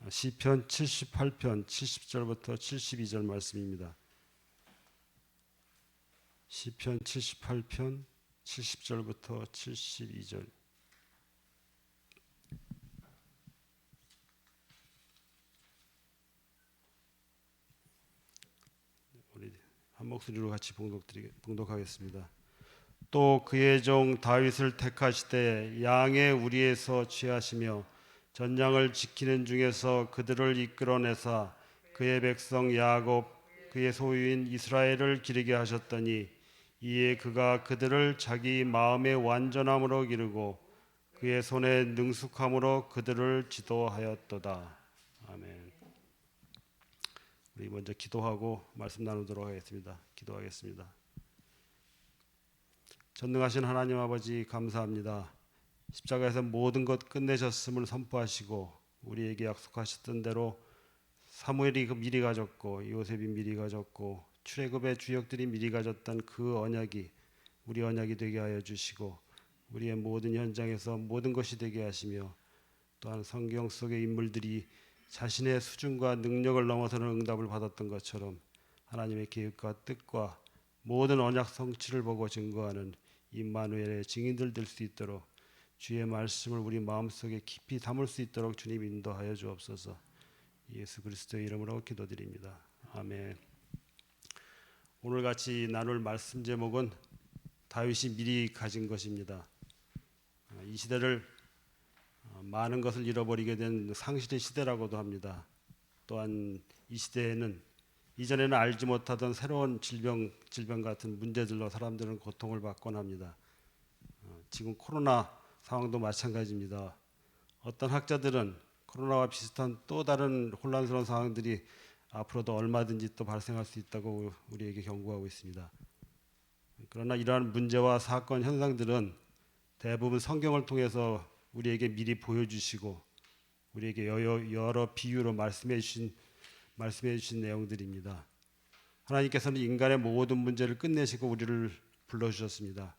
시편 78편 70절부터 72절 말씀입니다. 시편 78편 70절부터 72절. 우리 한 목소리로 같이 봉독하겠습니다. 또 그의 종 다윗을 택하시되 양의 우리에서 취하시며 전장을 지키는 중에서 그들을 이끌어내사 그의 백성 야곱 그의 소유인 이스라엘을 기르게 하셨더니 이에 그가 그들을 자기 마음의 완전함으로 기르고 그의 손의 능숙함으로 그들을 지도하였도다. 아멘. 우리 먼저 기도하고 말씀 나누도록 하겠습니다. 기도하겠습니다. 전능하신 하나님 아버지 감사합니다. 십자가에서 모든 것 끝내셨음을 선포하시고 우리에게 약속하셨던 대로 사무엘이 미리 가졌고 요셉이 미리 가졌고 출애굽의 주역들이 미리 가졌던 그 언약이 우리 언약이 되게 하여 주시고 우리의 모든 현장에서 모든 것이 되게 하시며 또한 성경 속의 인물들이 자신의 수준과 능력을 넘어서는 응답을 받았던 것처럼 하나님의 계획과 뜻과 모든 언약 성취를 보고 증거하는 임마누엘의 증인들 될 수 있도록 주의 말씀을 우리 마음속에 깊이 담을 수 있도록 주님 인도하여 주옵소서. 예수 그리스도의 이름으로 기도드립니다. 아멘. 오늘 같이 나눌 말씀 제목은 다윗이 미리 가진 것입니다. 이 시대를 많은 것을 잃어버리게 된 상실의 시대라고도 합니다. 또한 이 시대에는 이전에는 알지 못하던 새로운 질병 같은 문제들로 사람들은 고통을 받곤 합니다. 지금 코로나 상황도 마찬가지입니다. 어떤 학자들은 코로나와 비슷한 또 다른 혼란스러운 상황들이 앞으로도 얼마든지 또 발생할 수 있다고 우리에게 경고하고 있습니다. 그러나 이러한 문제와 사건 현상들은 대부분 성경을 통해서 우리에게 미리 보여주시고 우리에게 여러 비유로 말씀해 주신 내용들입니다. 하나님께서는 인간의 모든 문제를 끝내시고 우리를 불러주셨습니다.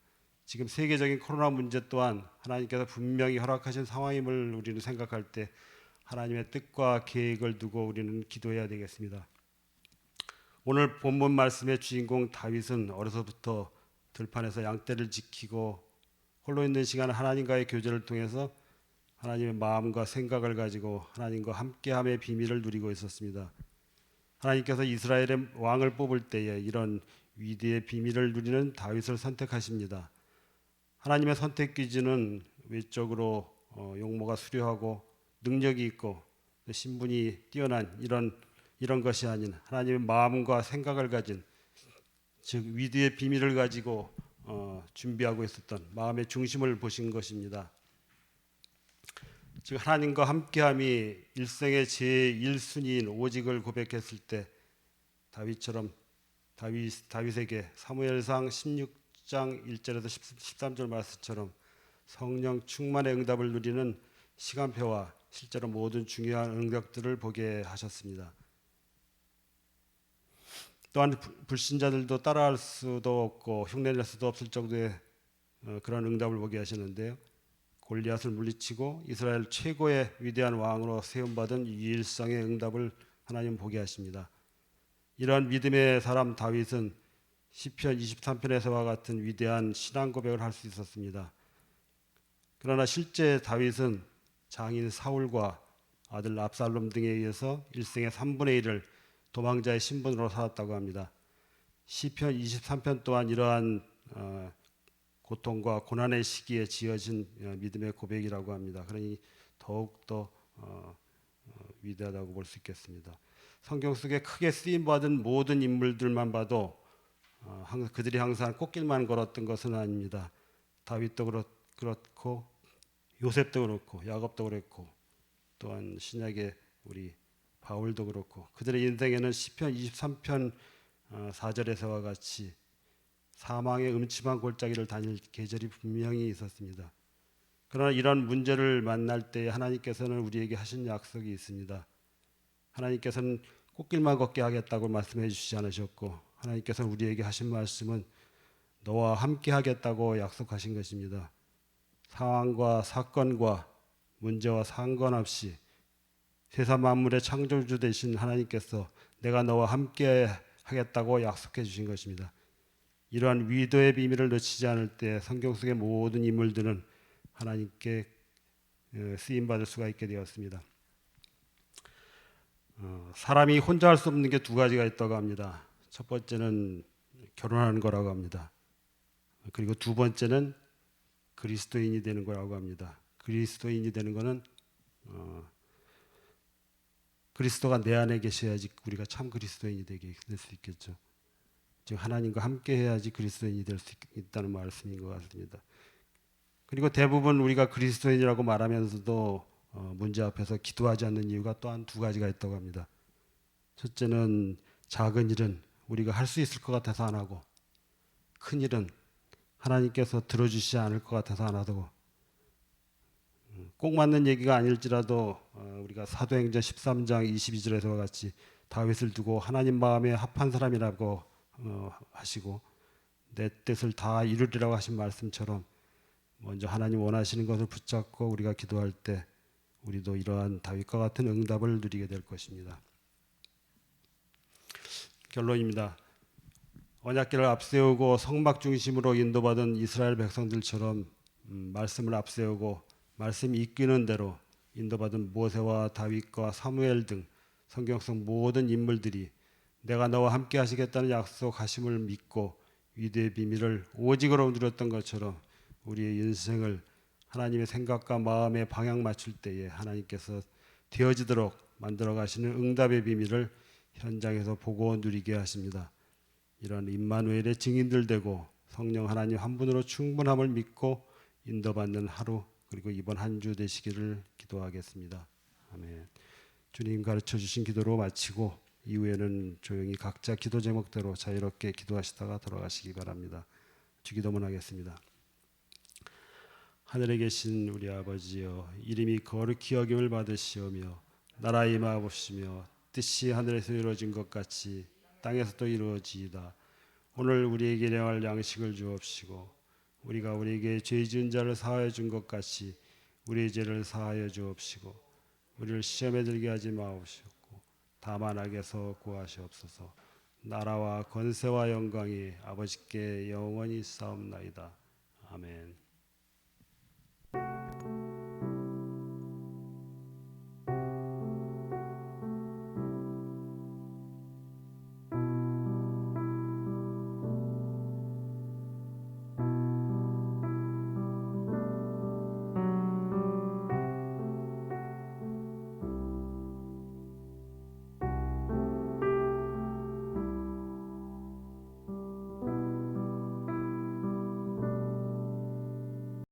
지금 세계적인 코로나 문제 또한 하나님께서 분명히 허락하신 상황임을 우리는 생각할 때 하나님의 뜻과 계획을 두고 우리는 기도해야 되겠습니다. 오늘 본문 말씀의 주인공 다윗은 어려서부터 들판에서 양떼를 지키고 홀로 있는 시간 하나님과의 교제를 통해서 하나님의 마음과 생각을 가지고 하나님과 함께함의 비밀을 누리고 있었습니다. 하나님께서 이스라엘의 왕을 뽑을 때에 이런 위대의 비밀을 누리는 다윗을 선택하십니다. 하나님의 선택 기준은 외적으로 용모가 수려하고 능력이 있고 신분이 뛰어난 이런 것이 아닌 하나님의 마음과 생각을 가진 즉 위대의 비밀을 가지고 준비하고 있었던 마음의 중심을 보신 것입니다. 즉 하나님과 함께함이 일생의 제1순위인 오직을 고백했을 때 다윗에게 사무엘상 16장 1절에서 13절 말씀처럼 성령 충만의 응답을 누리는 시간표와 실제로 모든 중요한 응답들을 보게 하셨습니다. 또한 불신자들도 따라할 수도 없고 흉내낼 수도 없을 정도의 그런 응답을 보게 하시는데요. 골리앗을 물리치고 이스라엘 최고의 위대한 왕으로 세움받은 유일성의 응답을 하나님 보게 하십니다. 이러한 믿음의 사람 다윗은 시편 23편에서와 같은 위대한 신앙 고백을 할 수 있었습니다. 그러나 실제 다윗은 장인 사울과 아들 압살롬 등에 의해서 일생의 3분의 1을 도망자의 신분으로 살았다고 합니다. 시편 23편 또한 이러한 고통과 고난의 시기에 지어진 믿음의 고백이라고 합니다. 그러니 더욱더 위대하다고 볼 수 있겠습니다. 성경 속에 크게 쓰임받은 모든 인물들만 봐도 그들이 항상 꽃길만 걸었던 것은 아닙니다. 다윗도 그렇고 요셉도 그렇고 야곱도 그렇고 또한 신약의 우리 바울도 그렇고 그들의 인생에는 시편 23편 4절에서와 같이 사망의 음침한 골짜기를 다닐 계절이 분명히 있었습니다. 그러나 이런 문제를 만날 때 하나님께서는 우리에게 하신 약속이 있습니다. 하나님께서는 꽃길만 걷게 하겠다고 말씀해 주시지 않으셨고 하나님께서는 우리에게 하신 말씀은 너와 함께 하겠다고 약속하신 것입니다. 상황과 사건과 문제와 상관없이 세상 만물의 창조주 되신 하나님께서 내가 너와 함께 하겠다고 약속해 주신 것입니다. 이러한 위도의 비밀을 놓치지 않을 때 성경 속의 모든 인물들은 하나님께 쓰임 받을 수가 있게 되었습니다. 사람이 혼자 할 수 없는 게 두 가지가 있다고 합니다. 첫 번째는 결혼하는 거라고 합니다. 그리고 두 번째는 그리스도인이 되는 거라고 합니다. 그리스도인이 되는 거는 그리스도가 내 안에 계셔야지 우리가 참 그리스도인이 될 수 있겠죠. 즉 하나님과 함께 해야지 그리스도인이 될 수 있다는 말씀인 것 같습니다. 그리고 대부분 우리가 그리스도인이라고 말하면서도 문제 앞에서 기도하지 않는 이유가 또한 두 가지가 있다고 합니다. 첫째는 작은 일은 우리가 할 수 있을 것 같아서 안 하고, 큰 일은 하나님께서 들어주시지 않을 것 같아서 안 하고, 꼭 맞는 얘기가 아닐지라도 우리가 사도행전 13장 22절에서와 같이 다윗을 두고 하나님 마음에 합한 사람이라고 하시고 내 뜻을 다 이루리라고 하신 말씀처럼 먼저 하나님 원하시는 것을 붙잡고 우리가 기도할 때 우리도 이러한 다윗과 같은 응답을 누리게 될 것입니다. 결론입니다. 언약궤를 앞세우고 성막 중심으로 인도받은 이스라엘 백성들처럼 말씀을 앞세우고 말씀이 이끄는 대로 인도받은 모세와 다윗과 사무엘 등 성경 속 모든 인물들이 내가 너와 함께 하시겠다는 약속하심을 믿고 위대의 비밀을 오직으로 누렸던 것처럼 우리의 인생을 하나님의 생각과 마음의 방향 맞출 때에 하나님께서 되어지도록 만들어 가시는 응답의 비밀을 현장에서 보고 누리게 하십니다. 이런 임마누엘의 증인들 되고 성령 하나님 한 분으로 충분함을 믿고 인도받는 하루 그리고 이번 한 주 되시기를 기도하겠습니다. 아멘. 주님 가르쳐 주신 기도로 마치고 이후에는 조용히 각자 기도 제목대로 자유롭게 기도하시다가 돌아가시기 바랍니다. 주기도문 하겠습니다. 하늘에 계신 우리 아버지여, 이름이 거룩히 여김을 받으시오며 나라 임하옵시며 뜻이 하늘에서 이루어진 것 같이 땅에서도 이루어지이다. 오늘 우리에게 일용할 양식을 주옵시고 우리가 우리에게 죄 지은 자를 사하여 준 것 같이 우리의 죄를 사하여 주옵시고 우리를 시험에 들게 하지 마옵시고 다만 악에서 구하시옵소서. 나라와 권세와 영광이 아버지께 영원히 싸움나이다. 아멘.